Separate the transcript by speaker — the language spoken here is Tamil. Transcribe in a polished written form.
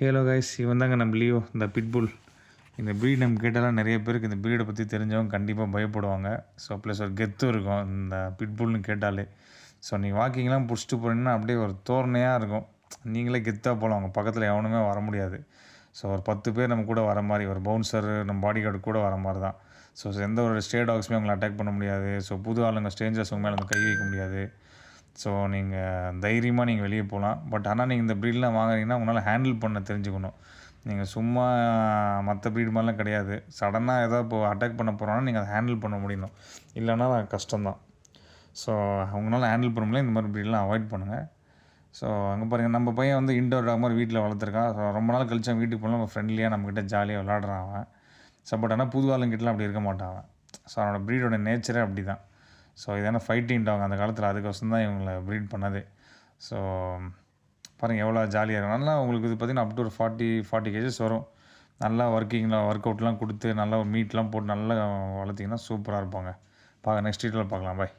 Speaker 1: ஹலோ கைஸ், இவன் தாங்க நம்ம லியோ, இந்த பிட்புல். இந்த ப்ரீட் நம்ம கேட்டாலும் நிறைய பேருக்கு இந்த ப்ரீடை பற்றி தெரிஞ்சவங்க கண்டிப்பாக பயப்படுவாங்க. ஸோ ப்ளஸ் ஒரு கெத்தும் இருக்கும் இந்த பிட்புல்னு கேட்டாலே. ஸோ நீங்கள் வாக்கிங்லாம் பிடிச்சிட்டு போனீங்கன்னா அப்படியே ஒரு தோரணையாக இருக்கும். நீங்களே கெத்தாக போகலாம், அவங்க பக்கத்தில் எவனுமே வர முடியாது. ஸோ ஒரு 10 பேர் நம்ம கூட வர மாதிரி, ஒரு பவுன்சர் நம்ம பாடி கார்டு கூட வர மாதிரி தான். ஸோ எந்த ஒரு ஸ்டே டாக்ஸுமே உங்களை அட்டாக் பண்ண முடியாது. ஸோ புது ஆளுங்க ஸ்ட்ரேஞ்சர்ஸ் உங்க மேலே வந்து கை வைக்க முடியாது. ஸோ நீங்கள் தைரியமாக நீங்கள் வெளியே போகலாம். பட் ஆனால் நீங்கள் இந்த ப்ரீட்லாம் வாங்குறீங்கன்னா உங்களால் ஹேண்டில் பண்ண தெரிஞ்சுக்கணும். நீங்கள் சும்மா மற்ற ப்ரீட் மாதிரிலாம் கிடையாது. சடனாக ஏதாவது இப்போ அட்டாக் பண்ண போகிறோன்னா நீங்கள் அதை ஹேண்டில் பண்ண முடியணும். இல்லைன்னா கஷ்டம்தான். ஸோ அவங்களால ஹேண்டில் பண்ண முடியல, இந்த மாதிரி ப்ரீட்லாம் அவாய்ட் பண்ணுங்கள். ஸோ அங்கே பாருங்கள், நம்ம பையன் வந்து இன்டோர் டாக் மாதிரி வீட்டில் வளர்த்துருக்கான். ஸோ ரொம்ப நாள் கழிச்சு அவன் வீட்டுக்கு போனால் நம்ம ஃப்ரெண்ட்லியாக நம்மக்கிட்ட ஜாலியாக விளாடுறான் அவன். ஸோ பட் ஆனால் புது ஆளுங்கிட்டலாம் அப்படி இருக்க மாட்டான் அவன். ஸோ அவனோட ப்ரீடோட நேச்சரே அப்படி தான். ஸோ இதெல்லாம் ஃபைட்டிங் டாக் அந்த காலத்தில், அதுக்கோசரம் தான் இவங்களை ப்ரீட் பண்ணதே. ஸோ பாருங்கள் எவ்வளோ ஜாலியாக இருக்கும். நல்லா உங்களுக்கு இது பார்த்திங்கன்னா அப் டு ஒரு 40 கேஜஸ் வரும். நல்லா ஒர்க் அவுட்லாம் கொடுத்து நல்லா மீட்லாம் போட்டு நல்லா வளர்த்திங்கன்னா சூப்பராக இருப்பாங்க. நெக்ஸ்ட் வீடியோவில் பார்க்கலாம். பாய்.